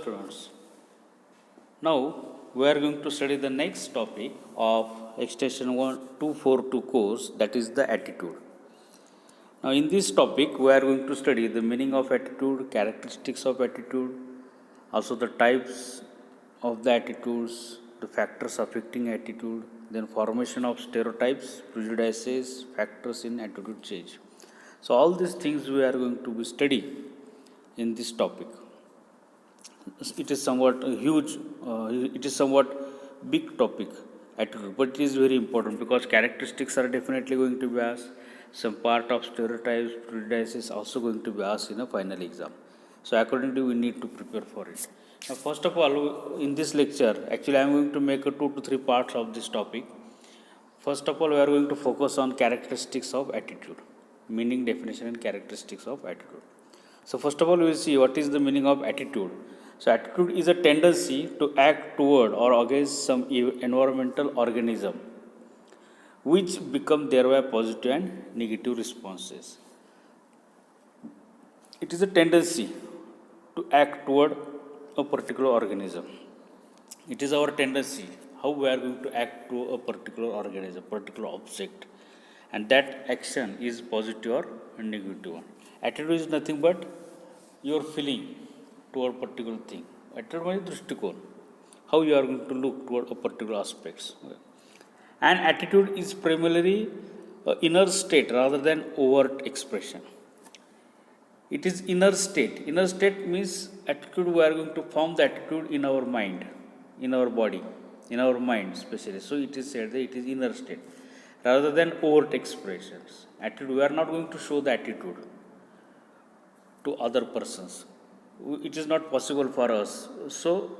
students. Now we are going to study the next topic of extension 1242 course, that is the attitude. Now in this topic we are going to study the meaning of attitude, characteristics of attitude, also the types of the attitudes, the factors affecting attitude, then formation of stereotypes, prejudices, factors in attitude change. So all these things we are going to be studying in this topic. It is somewhat it is somewhat big topic attitude, but it is very important because characteristics are definitely going to be asked. Some part of stereotypes, prejudices also going to be asked in a final exam. So accordingly, we need to prepare for it. Now, first of all, in this lecture, actually, I am going to make a 2 to 3 parts of this topic. First of all, we are going to focus on characteristics of attitude, meaning, definition, and characteristics of attitude. So, first of all, we will see what is the meaning of attitude. So, attitude is a tendency to act toward or against some environmental organism, which become thereby positive and negative responses. It is a tendency to act toward a particular organism. It is our tendency how we are going to act to a particular organism, particular object, and that action is positive or negative one. Attitude is nothing but your feeling toward particular thing. Attitude means drishtikon, how you are going to look toward a particular aspects. Okay. And attitude is primarily inner state rather than overt expression. It is inner state. Inner state means attitude. We are going to form the attitude in our mind, in our body, in our mind, especially. So it is said that it is inner state rather than overt expressions. Attitude. We are not going to show the attitude to other persons. It is not possible for us. So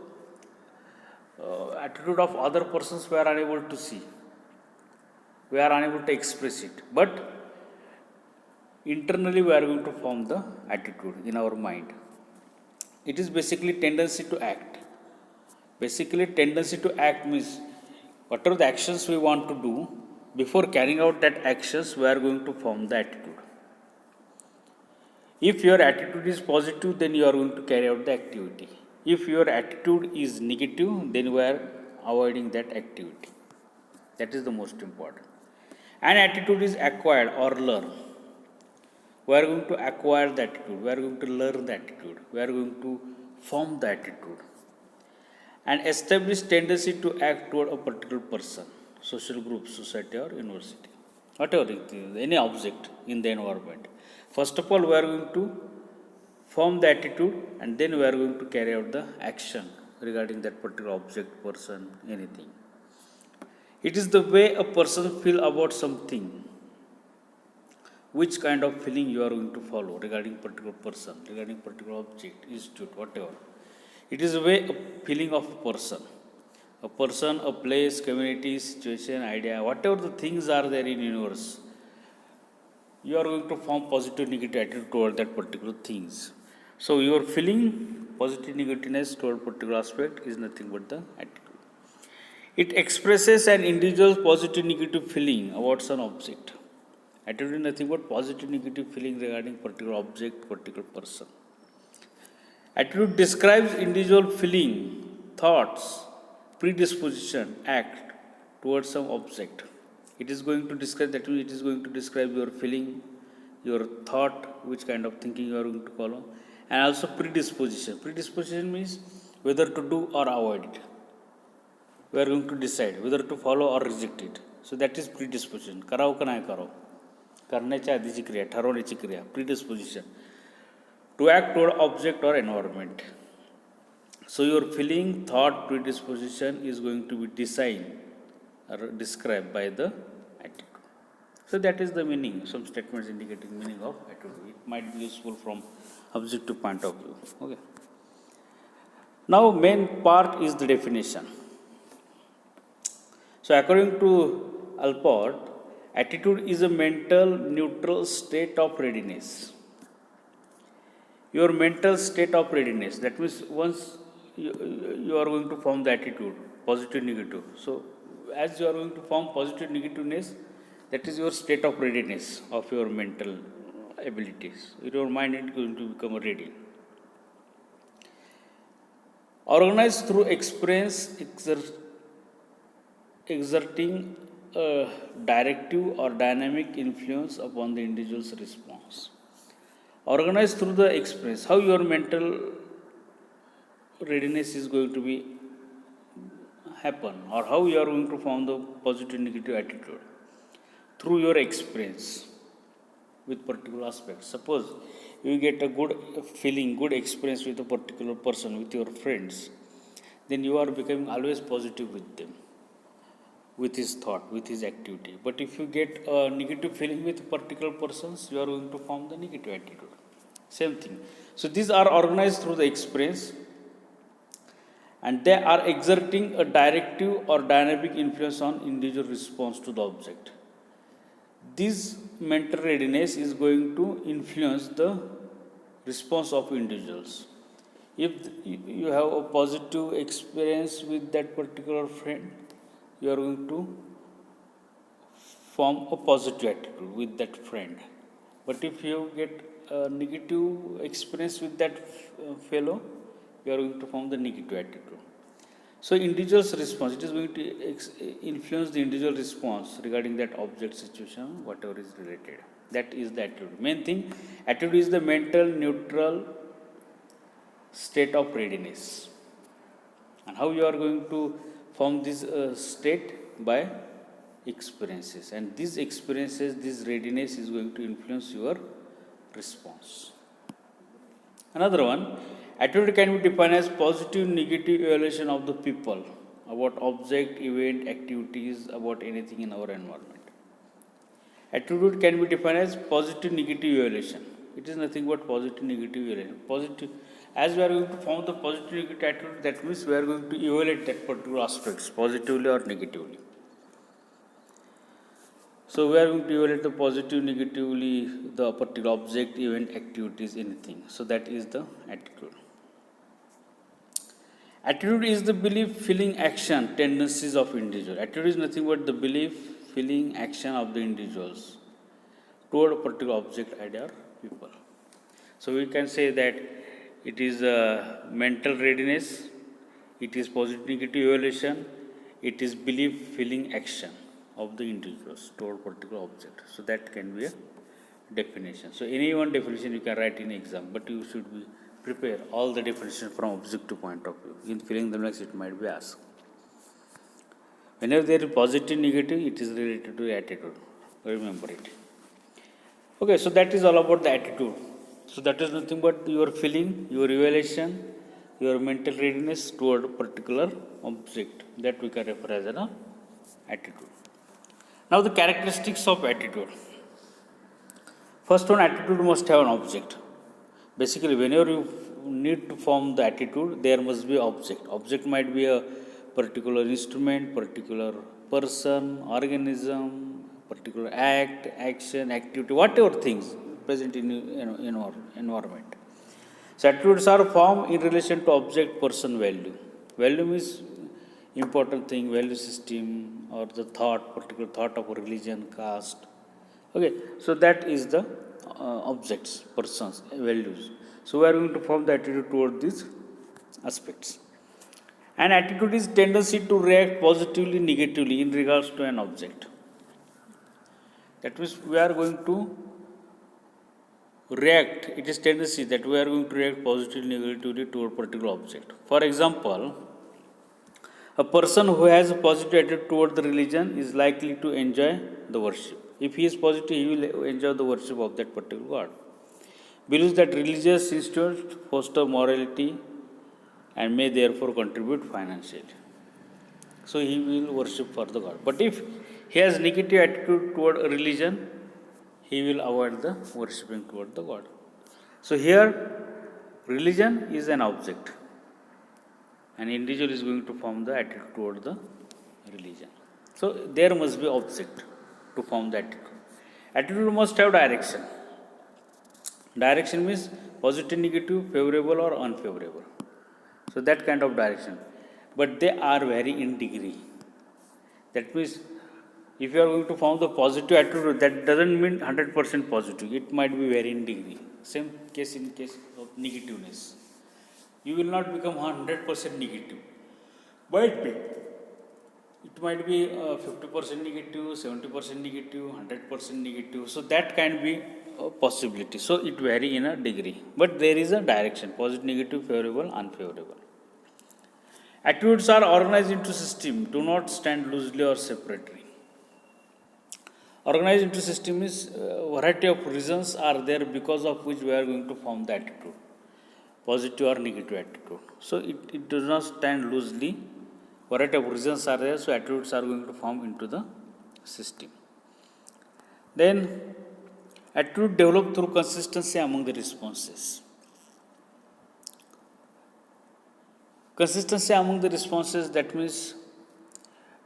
attitude of other persons we are unable to see. We are unable to express it. But internally we are going to form the attitude in our mind. It is basically tendency to act. Basically tendency to act means whatever the actions we want to do, before carrying out that actions we are going to form the attitude. If your attitude is positive, then you are going to carry out the activity. If your attitude is negative, then we are avoiding that activity. That is the most important. And attitude is acquired or learned. We are going to acquire the attitude. We are going to learn the attitude. We are going to form the attitude. And establish tendency to act toward a particular person, social group, society or university. Whatever it is, any object in the environment. First of all, we are going to form the attitude and then we are going to carry out the action regarding that particular object, person, anything. It is the way a person feel about something. Which kind of feeling you are going to follow regarding particular person, regarding particular object, institute, whatever. It is a way of feeling of a person, a place, community, situation, idea, whatever the things are there in universe. You are going to form positive, negative attitude toward that particular things. So your feeling positive, negativeness toward particular aspect is nothing but the attitude. It expresses an individual's positive, negative feeling about some object. Attitude is nothing but positive, negative feeling regarding particular object, particular person. Attitude describes individual feeling, thoughts, predisposition, act towards some object. It is going to describe that means it is going to describe your feeling, your thought, which kind of thinking you are going to follow, and also predisposition. Predisposition means whether to do or avoid it. We are going to decide whether to follow or reject it. So that is predisposition. करावं का नाही करावं. करण्याच्या आधीची क्रिया, ठरवण्याची क्रिया, predisposition. To act toward object or environment. So your feeling, thought, predisposition is going to be designed or described by the attitude. So that is the meaning, some statements indicating meaning of attitude. It might be useful from objective point of view. Okay. Now main part is the definition. So according to Alport, attitude is a mental neutral state of readiness. Your mental state of readiness, that means once you are going to form the attitude, positive, negative. So as you are going to form positive, negativeness, that is your state of readiness of your mental abilities. Your mind is going to become ready. Organized through experience, exerting a directive or dynamic influence upon the individual's response. Organized through the experience, how your mental readiness is going to be happen, or how you are going to form the positive negative attitude through your experience with particular aspects. Suppose you get a good feeling, good experience with a particular person, with your friends, then you are becoming always positive with them, with his thought, with his activity. But if you get a negative feeling with particular persons, you are going to form the negative attitude. Same thing. So these are organized through the experience, and they are exerting a directive or dynamic influence on individual response to the object. This mental readiness is going to influence the response of individuals. If you have a positive experience with that particular friend, you are going to form a positive attitude with that friend. But if you get a negative experience with that fellow, you are going to form the negative attitude. So individual's response, it is going to influence the individual response regarding that object, situation, whatever is related. That is the attitude. Main thing, attitude is the mental neutral state of readiness. And how you are going to form this state? By experiences. And these experiences, this readiness is going to influence your response. Another one, attitude can be defined as positive, negative evaluation of the people about object, event, activities, about anything in our environment. Attitude can be defined as positive, negative evaluation. It is nothing but positive, negative evaluation. Positive, as we are going to form the positive, negative attitude, that means we are going to evaluate that particular aspects positively or negatively. So we are going to evaluate the positive, negatively, the particular object, event, activities, anything. So that is the attitude. Attitude is the belief, feeling, action, tendencies of individual. Attitude is nothing but the belief, feeling, action of the individuals toward a particular object, idea, or people. So we can say that it is a mental readiness, it is positive, negative evaluation, it is belief, feeling, action of the individuals toward particular object. So that can be a definition. So any one definition you can write in exam, but you should be prepare all the definition from objective point of view. In filling the blanks, it might be asked. Whenever there is positive, negative, it is related to attitude. Remember it. Okay, so that is all about the attitude. So that is nothing but your feeling, your evaluation, your mental readiness toward a particular object. That we can refer as an attitude. Now the characteristics of attitude. First one, attitude must have an object. Basically, whenever you need to form the attitude, there must be object. Object might be a particular instrument, particular person, organism, particular act, action, activity, whatever things present in environment. So attitudes are formed in relation to object, person, value. Value means important thing, value system, or the thought, particular thought of religion, caste. Okay, so that is the objects, persons, values. So we are going to form the attitude toward these aspects. And attitude is tendency to react positively, negatively in regards to an object. That means we are going to react. It is tendency that we are going to react positively, negatively toward a particular object. For example, a person who has a positive attitude toward the religion is likely to enjoy the worship. If he is positive, he will enjoy the worship of that particular God. Believes that religious institutes foster morality and may therefore contribute financially. So he will worship for the God. But if he has negative attitude toward a religion, he will avoid the worshipping toward the God. So here, religion is an object. An individual is going to form the attitude toward the religion. So there must be object to form the attitude. Attitude must have direction. Direction means positive, negative, favorable or unfavorable. So that kind of direction. But they are vary in degree. That means if you are going to form the positive attitude, that doesn't mean 100% positive. It might be vary in degree. Same case in case of negativeness. You will not become 100% negative. Might be. It might be 50% negative, 70% negative, 100% negative. So that can be a possibility. So it vary in a degree. But there is a direction: positive, negative, favorable, unfavorable. Attitudes are organized into system, do not stand loosely or separately. Organized into system is variety of reasons are there because of which we are going to form the attitude, positive or negative attitude. So it does not stand loosely. Variety of reasons are there, so attitudes are going to form into the system. Then attitude developed through consistency among the responses. Consistency among the responses, that means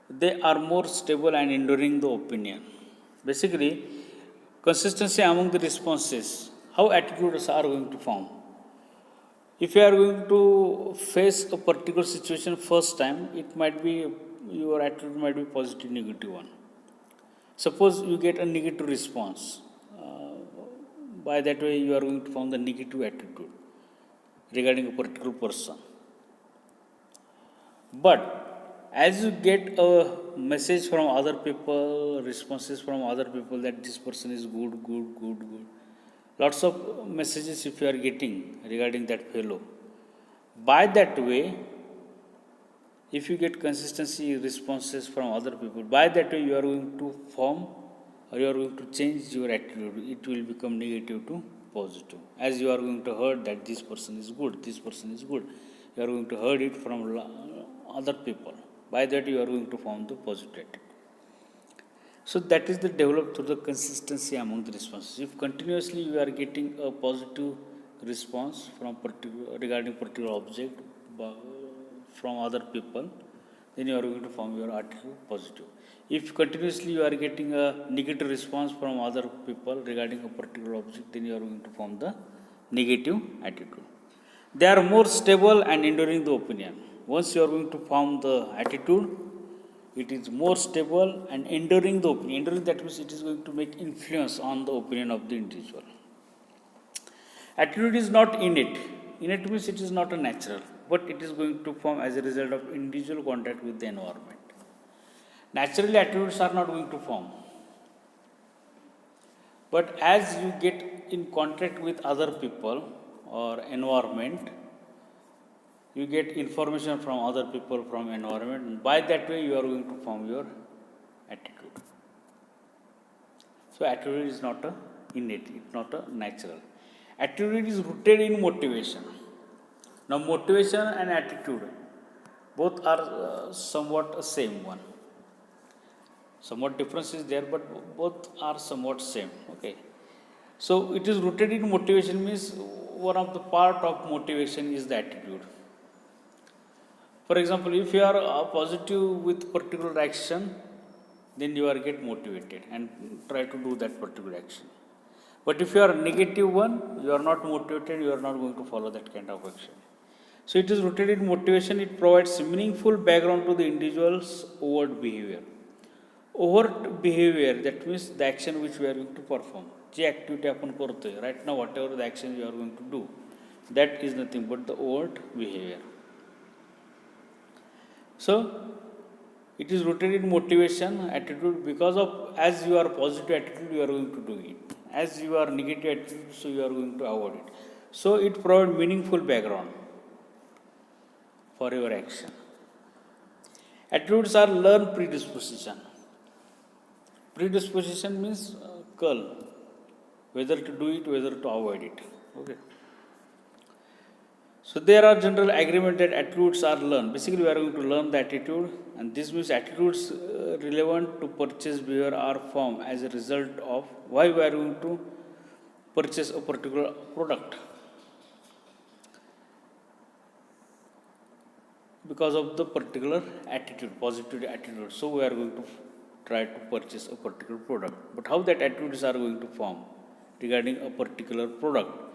they are more stable and enduring the opinion. Basically, consistency among the responses, how attitudes are going to form. If you are going to face a particular situation first time, it might be your attitude might be positive, negative one. Suppose you get a negative response, by that way you are going to form the negative attitude regarding a particular person. But as you get a message from other people, responses from other people that this person is good, good, good, good. Lots of messages if you are getting regarding that fellow. By that way, if you get consistency responses from other people, by that way you are going to form or you are going to change your attitude. It will become negative to positive. As you are going to hear that this person is good, this person is good, you are going to hear it from other people. By that you are going to form the positive attitude. So that is the developed through the consistency among the responses. If continuously you are getting a positive response from regarding particular object from other people, then you are going to form your attitude positive. If continuously you are getting a negative response from other people regarding a particular object, then you are going to form the negative attitude. They are more stable and enduring the opinion. Once you are going to form the attitude, it is more stable and enduring the opinion. Enduring, that means it is going to make influence on the opinion of the individual. Attitude is not innate. Innate means it is not a natural, but it is going to form as a result of individual contact with the environment. Naturally, attitudes are not going to form. But as you get in contact with other people or environment, you get information from other people, from environment, and by that way you are going to form your attitude. So attitude is not a innate, it's not a natural. Attitude is rooted in motivation. Now motivation and attitude both are somewhat the same one. Somewhat difference is there, but both are somewhat same. Okay. So it is rooted in motivation means one of the part of motivation is the attitude. For example, if you are positive with particular action, then you are get motivated and try to do that particular action. But if you are a negative one, you are not motivated, you are not going to follow that kind of action. So it is rooted in motivation. It provides meaningful background to the individual's overt behavior. Overt behavior, that means the action which we are going to perform. J activity आपण करतोय, right now whatever the action you are going to do, that is nothing but the overt behavior. So it is rooted in motivation, attitude, because of as you are positive attitude, you are going to do it. As you are negative attitude, so you are going to avoid it. So it provides meaningful background for your action. Attitudes are learned predisposition. Predisposition means call, whether to do it, whether to avoid it. Okay. So there are general agreement that attitudes are learned. Basically, we are going to learn the attitude, and this means attitudes relevant to purchase behavior are formed as a result of why we are going to purchase a particular product. Because of the particular attitude, positive attitude. So we are going to try to purchase a particular product. But how that attitudes are going to form regarding a particular product?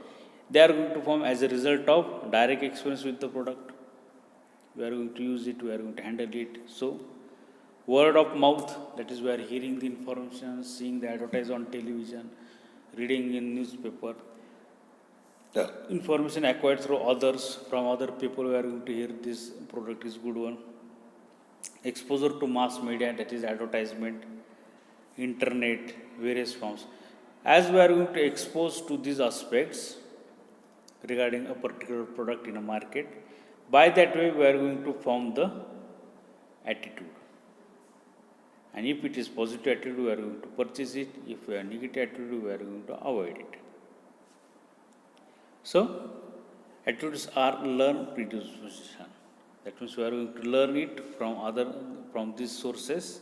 They are going to form as a result of direct experience with the product. We are going to use it, we are going to handle it. So, word of mouth, that is we are hearing the information, seeing the advertise on television, reading in newspaper. Yeah. information acquired through others, from other people who are going to hear this product is good one. Exposure to mass media, that is advertisement, internet, various forms. As we are going to expose to these aspects regarding a particular product in a market, by that way we are going to form the attitude. And if it is positive attitude, we are going to purchase it. If we are negative attitude, we are going to avoid it. So, attitudes are learned predisposition. That means we are going to learn it from these sources.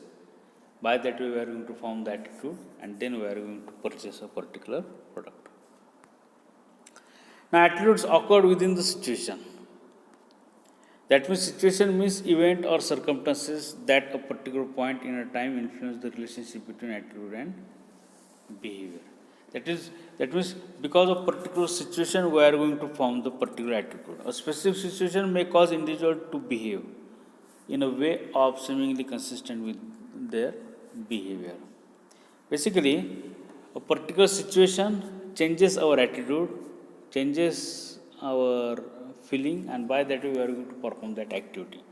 By that way, we are going to form the attitude, and then we are going to purchase a particular product. Now, attitudes occur within the situation. That means situation means event or circumstances that a particular point in a time influence the relationship between attitude and behavior. That means because of particular situation we are going to form the particular attitude. A specific situation may cause individual to behave in a way of seemingly consistent with their behavior. Basically, a particular situation changes our attitude, changes our feeling, and by that we are going to perform that activity.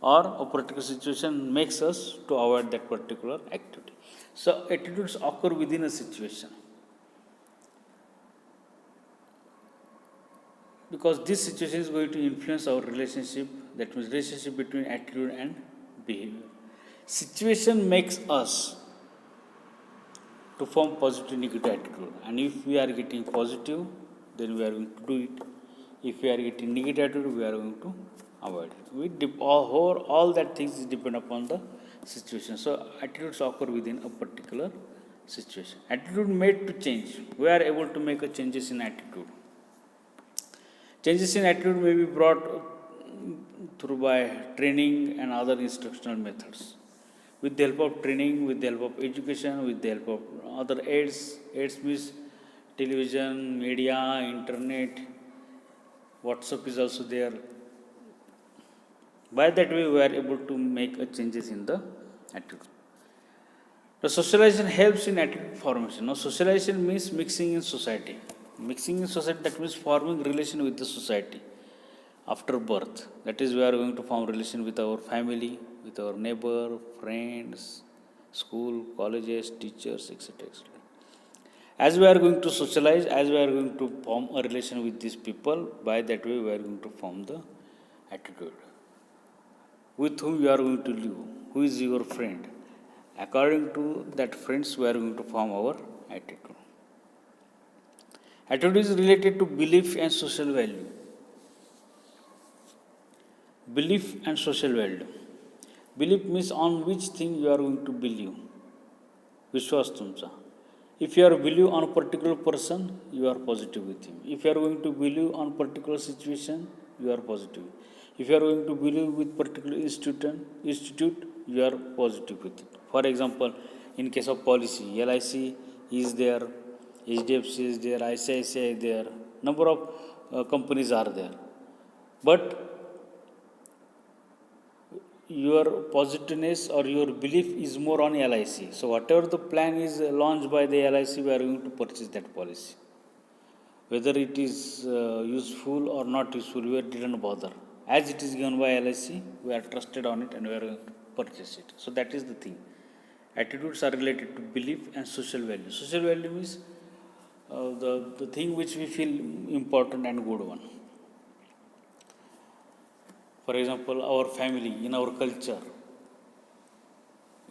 Or a particular situation makes us to avoid that particular activity. So, attitudes occur within a situation. Because this situation is going to influence our relationship, that means relationship between attitude and behavior. Situation makes us to form positive negative attitude, and if we are getting positive, then we are going to do it. If we are getting negative attitude, we are going to avoid it. All that things is depend upon the situation. So attitudes occur within a particular situation. Attitude made to change, we are able to make a changes in attitude. Changes in attitude may be brought through by training and other instructional methods. With the help of training, with the help of education, with the help of other aids. Aids means television, media, internet, WhatsApp is also there. By that way, we are able to make a changes in the attitude. The socialization helps in attitude formation. Now, socialization means mixing in society. Mixing in society, that means forming relation with the society after birth. That is, we are going to form relation with our family, with our neighbor, friends, school, colleges, teachers, etc. etc. As we are going to socialize, as we are going to form a relation with these people, by that way we are going to form the attitude. With whom you are going to live, who is your friend. According to that friends, we are going to form our attitude. Attitude is related to belief and social value. Belief and social value. Belief means on which thing you are going to believe. Vishwas tumcha. If you are believe on a particular person, you are positive with him. If you are going to believe on particular situation, you are positive. If you are going to believe with particular institute, you are positive with it. For example, in case of policy, LIC is there, HDFC is there, ICICI is there, number of companies are there. But your positiveness or your belief is more on LIC. So whatever the plan is launched by the LIC, we are going to purchase that policy. Whether it is useful or not useful, we didn't bother. As it is given by LIC, we are trusted on it and we are going to purchase it. So that is the thing. Attitudes are related to belief and social value. Social value means the thing which we feel important and good one. For example, our family, in our culture,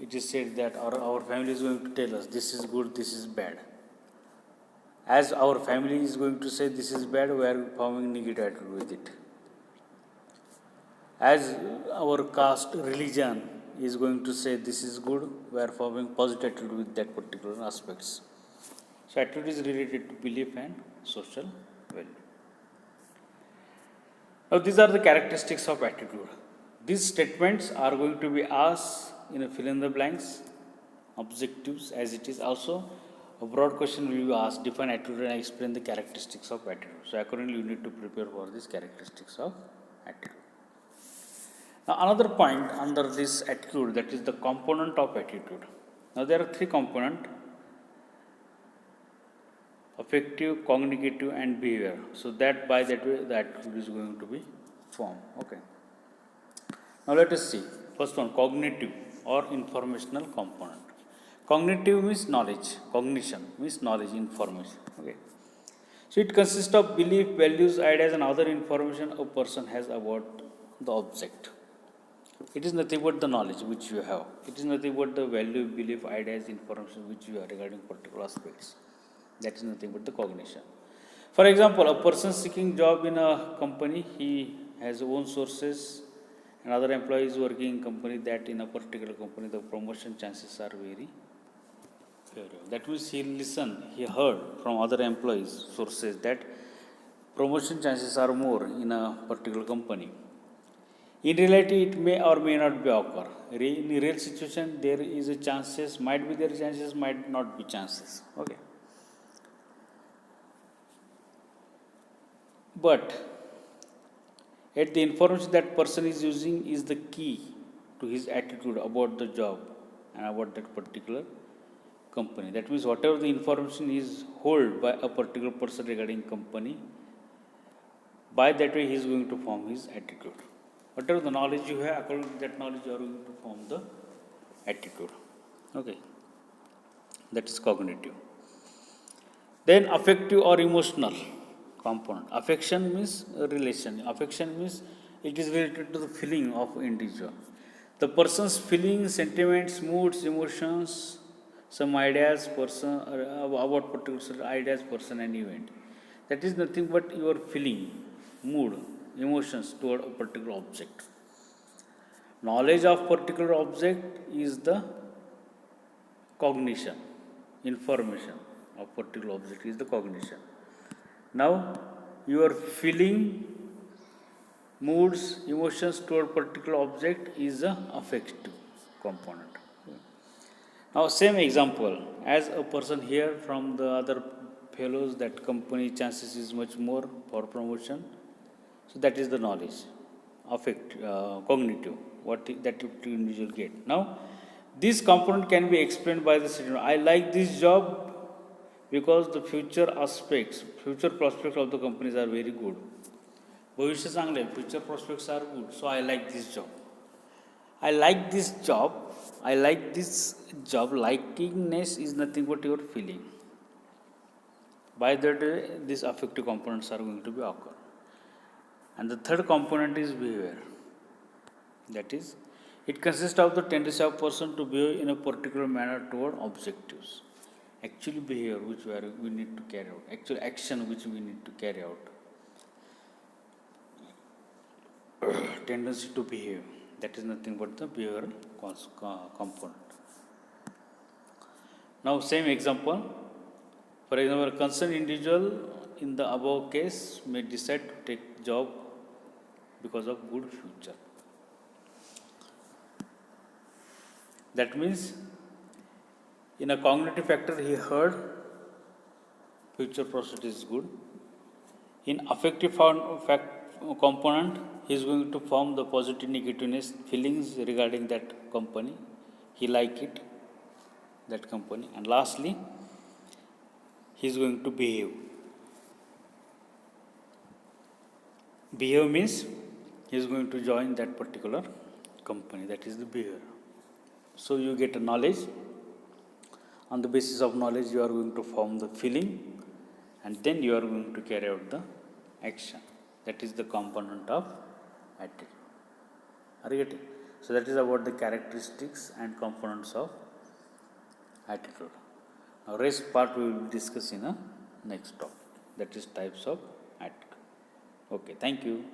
it is said that our family is going to tell us this is good, this is bad. As our family is going to say this is bad, we are forming negative attitude with it. As our caste, religion is going to say this is good, we are forming positive attitude with that particular aspects. So attitude is related to belief and social value. Now, these are the characteristics of attitude. These statements are going to be asked in a fill in the blanks, objectives as it is. Also, a broad question will be asked, define attitude and explain the characteristics of attitude. So, accordingly, you need to prepare for these characteristics of attitude. Now, another point under this attitude, that is the component of attitude. Now, there are three components. affective, cognitive, and behavior. So that by that way the attitude is going to be formed. Okay. Now let us see. First one, cognitive or informational component. Cognitive means knowledge. Cognition means knowledge, information. Okay. So it consists of belief, values, ideas, and other information a person has about the object. It is nothing but the knowledge which you have. It is nothing but the value, belief, ideas, information which you have regarding particular aspects. That is nothing but the cognition. For example, a person seeking job in a company, he has own sources, and other employees working in company that in a particular company the promotion chances are very favorable. That means he heard from other employees sources that promotion chances are more in a particular company. In reality, it may or may not be occur. In real situation, there is a chances, might be there chances, might not be chances. Okay. But yet the information that person is using is the key to his attitude about the job and about that particular company. That means whatever the information is held by a particular person regarding company, by that way he is going to form his attitude. Whatever the knowledge you have, according to that knowledge you are going to form the attitude. Okay. That is cognitive. Then affective or emotional component. Affection means a relation. Affection means it is related to the feeling of individual. The person's feelings, sentiments, moods, emotions, some ideas, person about particular ideas, person, and event. That is nothing but your feeling, mood, emotions toward a particular object. Knowledge of particular object is the cognition, information of particular object is the cognition. Now, your feeling, moods, emotions toward particular object is a affective component. Now, same example as a person here from the other fellows that company chances is much more for promotion. So that is the knowledge, cognitive, that individual get. Now, this component can be explained by the student. I like this job because the future aspects, future prospects of the companies are very good. भविष्य चांगले, future prospects are good, so I like this job. I like this job. I like this job. Likingness is nothing but your feeling. By that way, these affective components are going to be occur. And the third component is behavior. That is, it consists of the tendency of person to behave in a particular manner toward objectives. Actually, behavior which we need to carry out. Actual action which we need to carry out. Tendency to behave. That is nothing but the behavioral component. Now, same example. For example, concerned individual in the above case may decide to take job because of good future. That means, in a cognitive factor, he heard future prospect is good. In affective component, he is going to form the positive negativeness feelings regarding that company. He like it, that company. And lastly, he is going to behave. Behave means he is going to join that particular company. That is the behavior. So you get a knowledge. On the basis of knowledge, you are going to form the feeling, and then you are going to carry out the action. That is the component of attitude. Are you getting? So that is about the characteristics and components of attitude. Now, rest part we will discuss in a next topic. That is types of attitude. Okay, thank you.